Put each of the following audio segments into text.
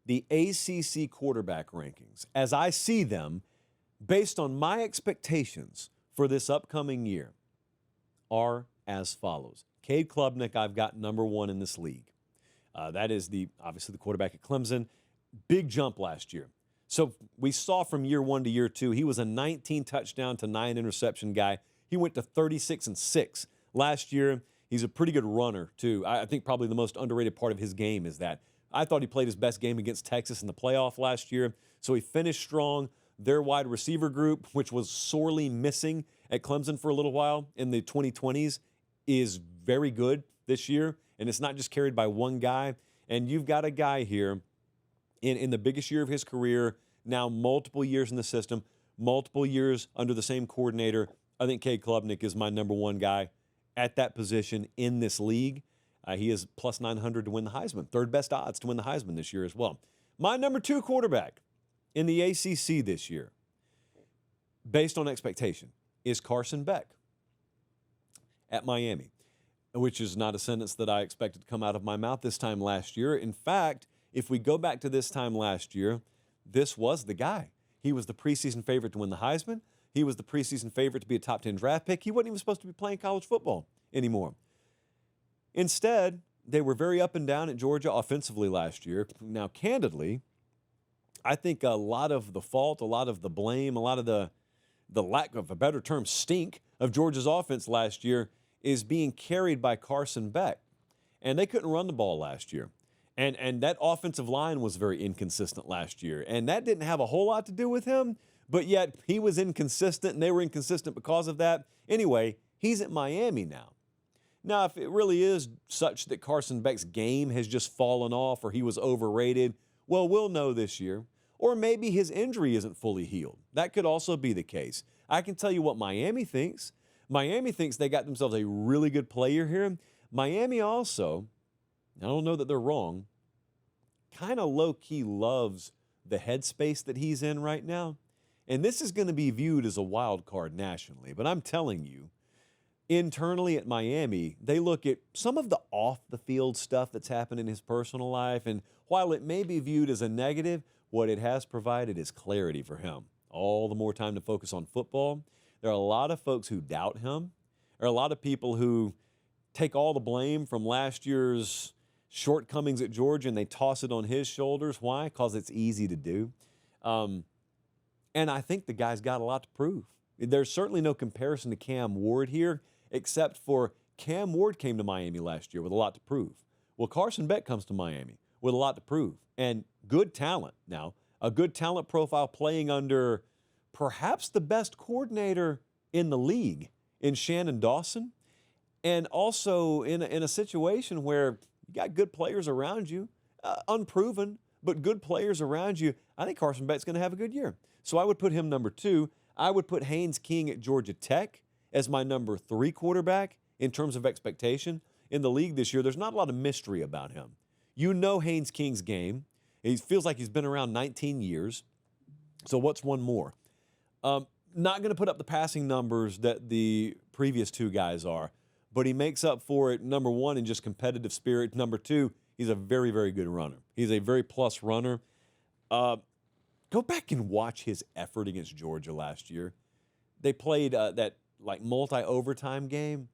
the ACC quarterback rankings, as I see them, based on my expectations for this upcoming year, are as follows. Cade Klubnik, I've got number 1 in this league. That is obviously the quarterback at Clemson. Big jump last year. So we saw from year 1 to year 2, he was a 19 touchdown to 9 interception guy. He went to 36-6 last year. He's a pretty good runner, too. I think probably the most underrated part of his game is that. I thought he played his best game against Texas in the playoff last year. So he finished strong. Their wide receiver group, which was sorely missing at Clemson for a little while in the 2020s, is very good this year. And it's not just carried by one guy. And you've got a guy here in the biggest year of his career, now multiple years in the system, multiple years under the same coordinator. I think Cade Klubnik is my number 1 guy at that position in this league. He is plus 900 to win the Heisman. Third best odds to win the Heisman this year as well. My number 2 quarterback in the ACC this year, based on expectation, is Carson Beck at Miami, which is not a sentence that I expected to come out of my mouth this time last year. In fact, if we go back to this time last year, this was the guy. He was the preseason favorite to win the Heisman. He was the preseason favorite to be a top 10 draft pick. He wasn't even supposed to be playing college football anymore. Instead, they were very up and down at Georgia offensively last year. Now, candidly, I think a lot of the fault, a lot of the blame, a lot of the lack of a better term, stink of Georgia's offense last year is being carried by Carson Beck. And they couldn't run the ball last year. And that offensive line was very inconsistent last year. And that didn't have a whole lot to do with him, but yet he was inconsistent, and they were inconsistent because of that. Anyway, he's at Miami now. Now, if it really is such that Carson Beck's game has just fallen off or he was overrated, well, we'll know this year. Or maybe his injury isn't fully healed. That could also be the case. I can tell you what Miami thinks. Miami thinks they got themselves a really good player here. Miami also, I don't know that they're wrong, kind of low-key loves the headspace that he's in right now. And this is going to be viewed as a wild card nationally. But I'm telling you, internally at Miami, they look at some of the off-the-field stuff that's happened in his personal life. And while it may be viewed as a negative, what it has provided is clarity for him. All the more time to focus on football. There are a lot of folks who doubt him. There are a lot of people who take all the blame from last year's shortcomings at Georgia and they toss it on his shoulders. Why? Because it's easy to do. And I think the guy's got a lot to prove. There's certainly no comparison to Cam Ward here, except for Cam Ward came to Miami last year with a lot to prove. Well, Carson Beck comes to Miami with a lot to prove and good talent now, a good talent profile playing under perhaps the best coordinator in the league in Shannon Dawson, and also in a situation where you got good players around you, unproven, but good players around you. I think Carson Beck's going to have a good year. So I would put him number 2. I would put Haynes King at Georgia Tech as my number 3 quarterback in terms of expectation. In the league this year, there's not a lot of mystery about him. You know Haynes King's game. He feels like he's been around 19 years. So what's one more? Not going to put up the passing numbers that the previous 2 guys are, but he makes up for it, number 1, in just competitive spirit. Number 2, he's a very, very good runner. He's a very plus runner. Go back and watch his effort against Georgia last year. They played that like multi-overtime game.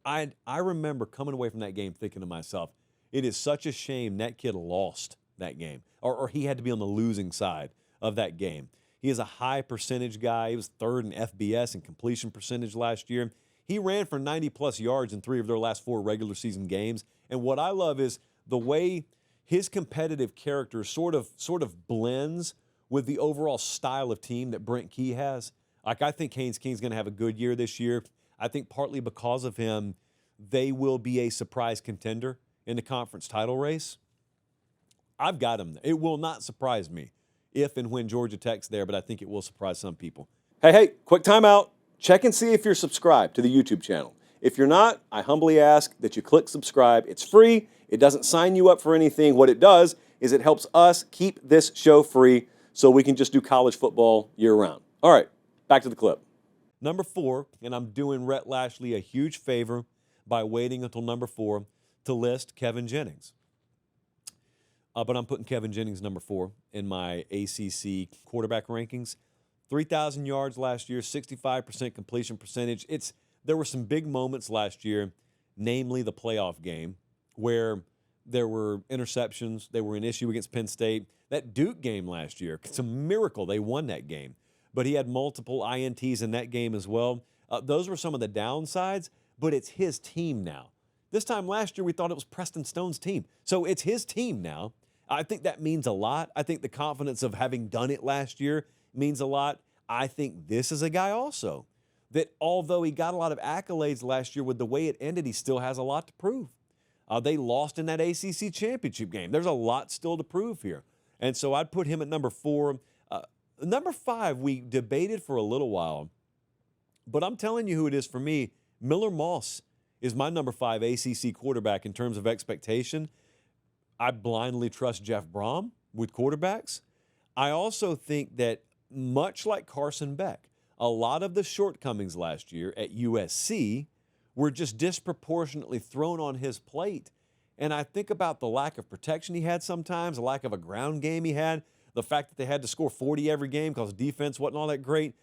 I remember coming away from that game thinking to myself, it is such a shame that kid lost that game, or he had to be on the losing side of that game. He is a high percentage guy. He was 3rd in FBS in completion percentage last year. He ran for 90-plus yards in 3 of their last 4 regular season games. And what I love is the way his competitive character sort of blends with the overall style of team that Brent Key has. Like, I think Haynes King's going to have a good year this year. I think partly because of him, they will be a surprise contender in the conference title race. I've got him. It will not surprise me if and when Georgia Tech's there, but I think it will surprise some people. Hey, quick timeout. Check and see if you're subscribed to the YouTube channel. If you're not, I humbly ask that you click subscribe. It's free. It doesn't sign you up for anything. What it does is it helps us keep this show free so we can just do college football year-round. All right, back to the clip. Number 4, and I'm doing Rhett Lashley a huge favor by waiting until number 4 to list Kevin Jennings. but I'm putting Kevin Jennings number 4 in my ACC quarterback rankings. 3,000 yards last year, 65% completion percentage. There were some big moments last year, namely the playoff game, where there were interceptions. They were an issue against Penn State. That Duke game last year, it's a miracle they won that game. But he had multiple INTs in that game as well. Those were some of the downsides, but it's his team now. This time last year, we thought it was Preston Stone's team. So it's his team now. I think that means a lot. I think the confidence of having done it last year means a lot. I think this is a guy also that, although he got a lot of accolades last year, with the way it ended, he still has a lot to prove. They lost in that ACC championship game. There's a lot still to prove here. And so I'd put him at number 4. Number 5, we debated for a little while, but I'm telling you who it is for me. Miller Moss is my number 5 ACC quarterback in terms of expectation. I blindly trust Jeff Brom with quarterbacks. I also think that, much like Carson Beck, a lot of the shortcomings last year at USC were just disproportionately thrown on his plate. And I think about the lack of protection he had sometimes, the lack of a ground game he had, the fact that they had to score 40 every game because defense wasn't all that great.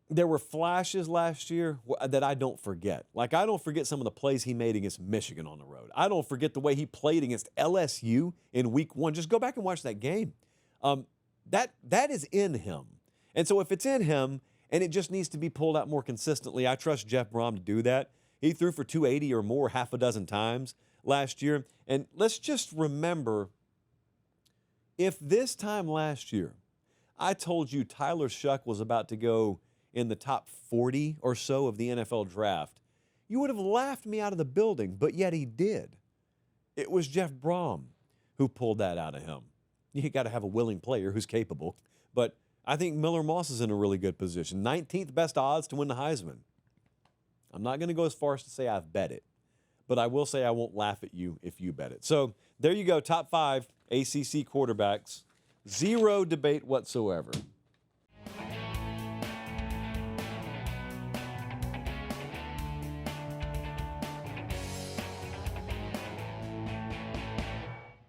There were flashes last year that I don't forget. Like, I don't forget some of the plays he made against Michigan on the road. I don't forget the way he played against LSU in week 1. Just go back and watch that game. That is in him. And so if it's in him and it just needs to be pulled out more consistently, I trust Jeff Brom to do that. He threw for 280 or more half a dozen times last year. And let's just remember, if this time last year I told you Tyler Shuck was about to go in the top 40 or so of the NFL draft, you would have laughed me out of the building, but yet he did. It was Jeff Brom who pulled that out of him. You got to have a willing player who's capable. But I think Miller Moss is in a really good position. 19th best odds to win the Heisman. I'm not going to go as far as to say I've bet it, but I will say I won't laugh at you if you bet it. So there you go, top 5 ACC quarterbacks. Zero debate whatsoever.